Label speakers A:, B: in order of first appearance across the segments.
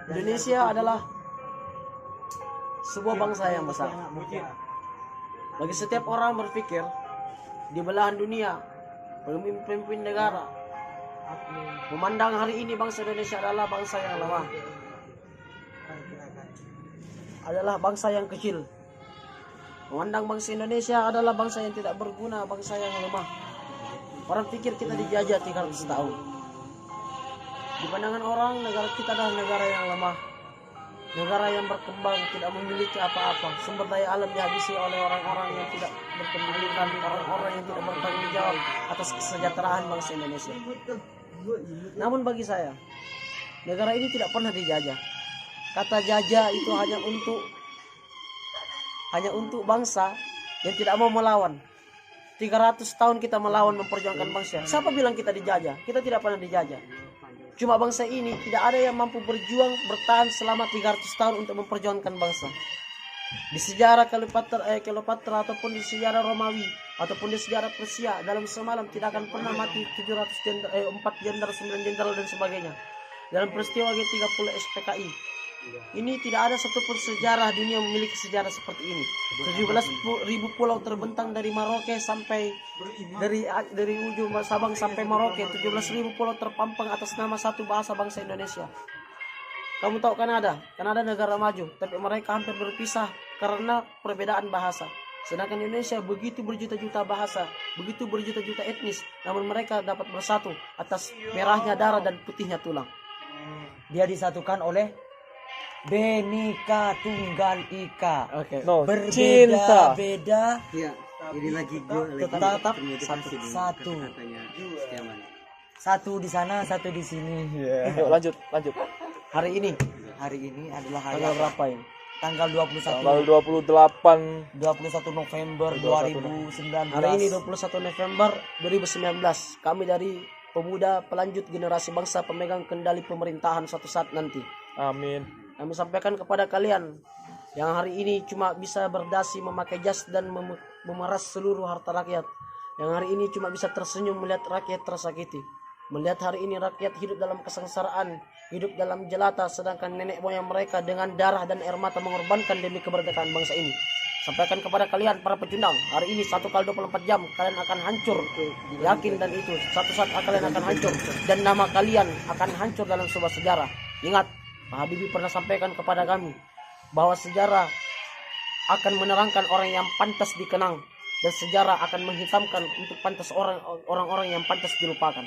A: Indonesia adalah sebuah bangsa yang besar. Bagi setiap orang berpikir di belahan dunia, pemimpin negara memandang hari ini bangsa Indonesia adalah bangsa yang lemah, adalah bangsa yang kecil. Memandang bangsa Indonesia adalah bangsa yang tidak berguna, bangsa yang lemah. Orang pikir kita dijajah 300 tahun. Di pandangan orang, negara kita adalah negara yang lemah, negara yang berkembang, tidak memiliki apa-apa. Sumber daya alam dihabisi oleh orang-orang yang tidak berpendidikan, orang-orang yang tidak bertanggung jawab atas kesejahteraan bangsa Indonesia. Namun bagi saya, negara ini tidak pernah dijajah. Kata jajah itu hanya untuk bangsa yang tidak mau melawan. 300 tahun kita melawan memperjuangkan bangsa. Siapa bilang kita dijajah? Kita tidak pernah dijajah. Cuma bangsa ini tidak ada yang mampu berjuang bertahan selama 300 tahun untuk memperjuangkan bangsa. Di sejarah Kleopatra ataupun di sejarah Romawi ataupun di sejarah Persia, dalam semalam tidak akan pernah mati 4 jenderal, 9 jenderal dan sebagainya. Dalam peristiwa G30 SPKI, ini tidak ada satupun sejarah dunia memiliki sejarah seperti ini. 17.000 pulau terbentang dari Merauke sampai dari ujung Sabang sampai Merauke. 17.000 pulau terpampang atas nama satu bahasa bangsa Indonesia. Kamu tahu Kanada? Kanada negara maju, tapi mereka hampir berpisah karena perbedaan bahasa. Sedangkan Indonesia begitu berjuta-juta bahasa, begitu berjuta-juta etnis, namun mereka dapat bersatu atas merahnya darah dan putihnya tulang.
B: Dia disatukan oleh Bhinneka Tunggal Ika.
A: Oke.
B: Berbeda-beda.
C: Iya. Ini lagi gue
A: Tetap
B: satu. Satu di sana, satu di sini.
D: Yuk, lanjut.
A: Hari ini
B: Hari ini adalah hari
A: tanggal berapa ini?
B: tanggal 21
D: Tanggal 28
B: 21 November 2019.
A: Hari ini 21 November 2019. Kami dari pemuda pelanjut generasi bangsa pemegang kendali pemerintahan suatu saat nanti.
D: Amin.
A: Kami sampaikan kepada kalian yang hari ini cuma bisa berdasi memakai jas dan memeras seluruh harta rakyat. Yang hari ini cuma bisa tersenyum melihat rakyat tersakiti. Melihat hari ini rakyat hidup dalam kesengsaraan, hidup dalam jelata, sedangkan nenek moyang mereka dengan darah dan air mata mengorbankan demi kemerdekaan bangsa ini. Sampaikan kepada kalian para pecundang, hari ini 1 kali 24 jam kalian akan hancur. Yakin dan itu, satu saat kalian akan hancur dan nama kalian akan hancur dalam sebuah sejarah. Ingat, Pak Habibie pernah sampaikan kepada kami bahwa sejarah akan menerangkan orang yang pantas dikenang dan sejarah akan menghitamkan untuk pantas orang-orang yang pantas dilupakan.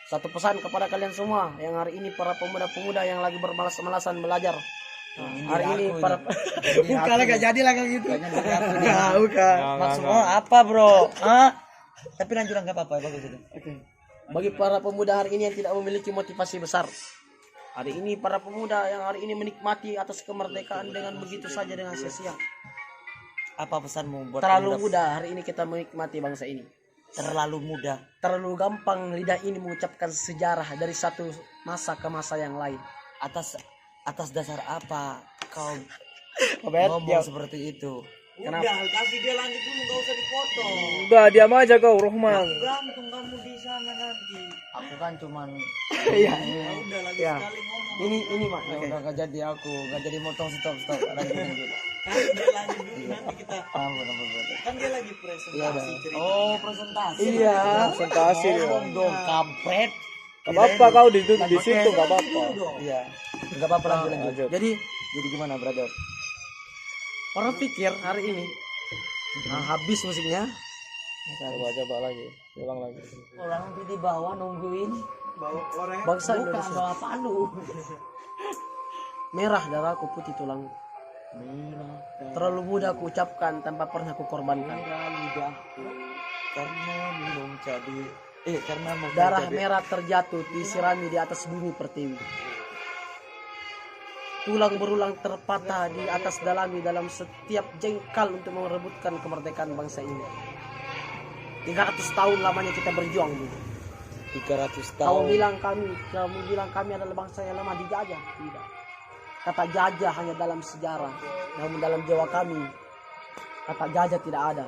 A: Satu pesan kepada kalian semua yang hari ini para pemuda-pemuda yang lagi bermalas-malasan belajar. Hari ini para bukan gak jadi lah kayak gitu. Bukan.
B: Maksudnya apa, Bro? Hah? Tapi lanjutan enggak apa-apa, bagus itu.
A: Oke. Bagi para pemuda hari ini yang tidak memiliki motivasi besar. Hari ini para pemuda yang hari ini menikmati atas kemerdekaan dengan begitu saja dengan sia-sia.
B: Apa pesanmu buat
A: Terlalu
B: pemuda?
A: mudah hari ini kita menikmati bangsa ini.
B: Terlalu mudah.
A: Terlalu gampang lidah ini mengucapkan sejarah dari satu masa ke masa yang lain.
B: Atas dasar apa kau
A: Bet,
B: ngomong seperti itu?
A: Kenapa?
C: Udah, kasih dia lanjut dulu, gak usah dipotong.
D: Udah, diam aja kau, Rohman.
C: Gantung kamu di sana nanti.
B: Aku kan cuman
A: Iya.
C: Ya udah lagi
A: Ya.
C: sekali ngomong.
A: Ini Mak.
B: ya udah gak jadi aku, gak jadi motong stop. Lanjut.
C: Kasih dia lanjut dulu nanti kita.
B: Ampun.
C: Kan dia lagi
B: Iya
C: presentasi cerita.
B: Oh, presentasi.
A: Iya.
D: Presentasi dia.
B: Ngomong dong, kampret.
D: Gak apa-apa kau di situ, gak apa-apa.
B: Iya. Enggak apa-apa lanjut.
D: Lanjut.
B: Jadi gimana, brother?
A: Orang pikir hari ini habis musiknya.
D: Coba lagi. Ulang lagi.
B: Orang di bawah nungguin
C: Bawa korek.
A: Bangsa
B: bukan
A: Indonesia
B: bawa palu.
A: merah darahku putih tulang. Terlalu mudah ku ucapkan tanpa pernah ku korbankan.
B: Lidahku karena minum karena mau
A: Darah merah terjatuh disirami di atas bumi pertiwi. Tulang berulang terpatah di atas dalami dalam setiap jengkal untuk merebutkan kemerdekaan bangsa ini. 300 tahun lamanya kita berjuang. Bu.
B: 300
A: Kamu
B: tahun.
A: bilang kami adalah bangsa yang lama dijajah. Tidak. Kata jajah hanya dalam sejarah. Namun dalam jiwa kami, kata jajah tidak ada.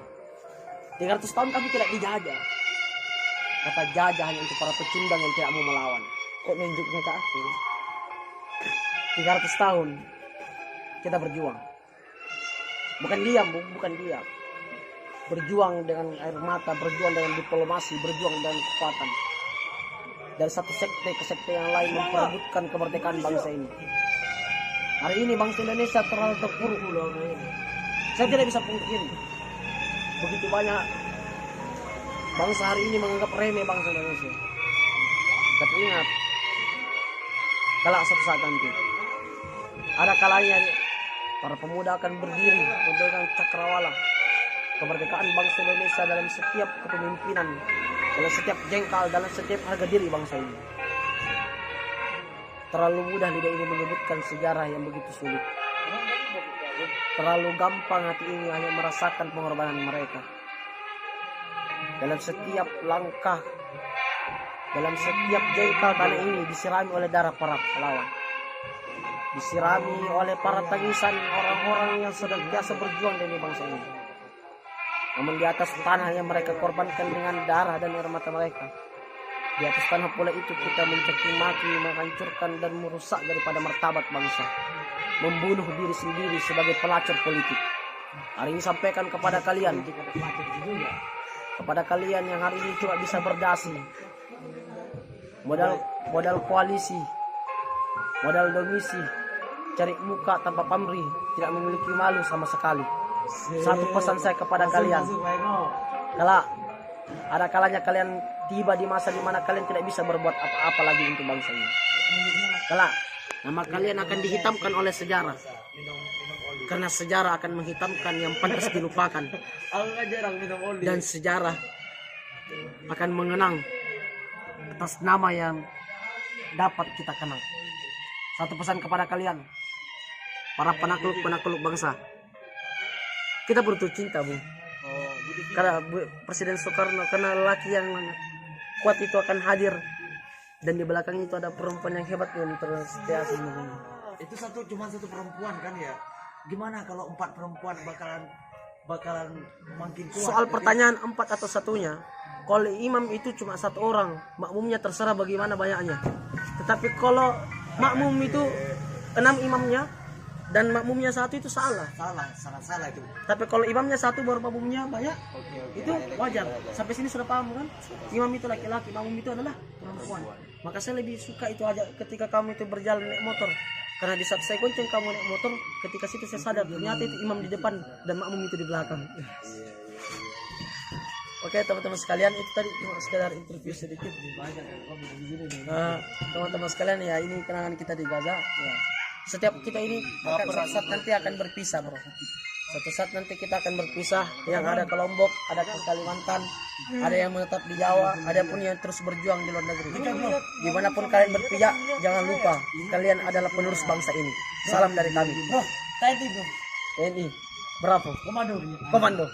A: 300 tahun kami tidak dijajah. Kata jajah hanya untuk para pecundang yang tidak mau melawan. Kok nunjuknya ke aku? 300 tahun kita berjuang. Bukan diam, bukan diam. Berjuang dengan air mata, berjuang dengan diplomasi, berjuang dengan kekuatan. Dari satu sekte ke sekte yang lain memperebutkan kemerdekaan bangsa ini. Hari ini bangsa Indonesia terlalu terpuruk. Saya tidak bisa pungkiri. Begitu banyak bangsa hari ini menganggap remeh bangsa Indonesia. Tapi ingat, kelak suatu saat nanti ada kalanya para pemuda akan berdiri memegang cakrawala kemerdekaan bangsa Indonesia dalam setiap kepemimpinan, dalam setiap jengkal, dalam setiap harga diri bangsa ini. Terlalu mudah lidah ini menyebutkan sejarah yang begitu sulit. Terlalu gampang hati ini hanya merasakan pengorbanan mereka. Dalam setiap langkah, dalam setiap jengkal tanah ini disirami oleh darah para pahlawan. Disirami oleh para tangisan orang-orang yang sedang biasa berjuang demi bangsa ini. Namun di atas tanah yang mereka korbankan dengan darah dan air mata mereka, di atas tanah pula itu kita mencaci maki, menghancurkan dan merusak daripada martabat bangsa, membunuh diri sendiri sebagai pelacur politik. Hari ini sampaikan kepada kalian yang hari ini cuma bisa berdasi, modal koalisi, modal domisi, cari muka tanpa pamrih, tidak memiliki malu sama sekali. Satu pesan saya kepada kalian, kalau ada kalanya kalian tiba di masa dimana kalian tidak bisa berbuat apa-apa lagi untuk bangsa ini. Kalau nama kalian akan dihitamkan oleh sejarah, karena sejarah akan menghitamkan yang pantas dilupakan, dan sejarah akan mengenang atas nama yang dapat kita kenang. Satu pesan kepada kalian, para penakluk bangsa, kita butuh cinta, Bu. Karena Presiden Soekarno, karena lelaki yang kuat itu akan hadir, dan di belakang itu ada perempuan yang hebat yang tersetia sebenarnya.
C: Itu cuma satu perempuan kan ya? Gimana kalau 4 perempuan bakalan makin kuat?
A: Soal pertanyaan 4 atau satunya, kalau imam itu cuma 1 orang, makmumnya terserah bagaimana banyaknya. Tetapi kalau makmum itu 6 imamnya dan makmumnya 1 itu salah
C: itu.
A: Tapi kalau imamnya 1 baru makmumnya banyak, itu wajar. Sampai sini sudah paham kan? Imam itu laki-laki, makmum itu adalah perempuan. Maka saya lebih suka itu aja ketika kamu itu berjalan naik motor. Karena di saat saya gonceng kamu naik motor, ketika situ saya sadar ternyata itu imam di depan dan makmum itu di belakang. Oke teman-teman sekalian, itu tadi cuma sekedar interview sedikit. Teman-teman sekalian, ya ini kenangan kita di Gaza. Ya. Setiap kita ini suatu saat nanti akan berpisah, bro. Suatu saat nanti kita akan berpisah. Yang ada ke Lombok, ada ke Kalimantan, ada yang menetap di Jawa, ada pun yang terus berjuang di luar negeri. Dimanapun kalian berpijak, jangan lupa kalian adalah penerus bangsa ini. Salam dari kami.
B: Bro, TNI bro.
A: TNI, Bravo,
B: Komando.
A: Komando.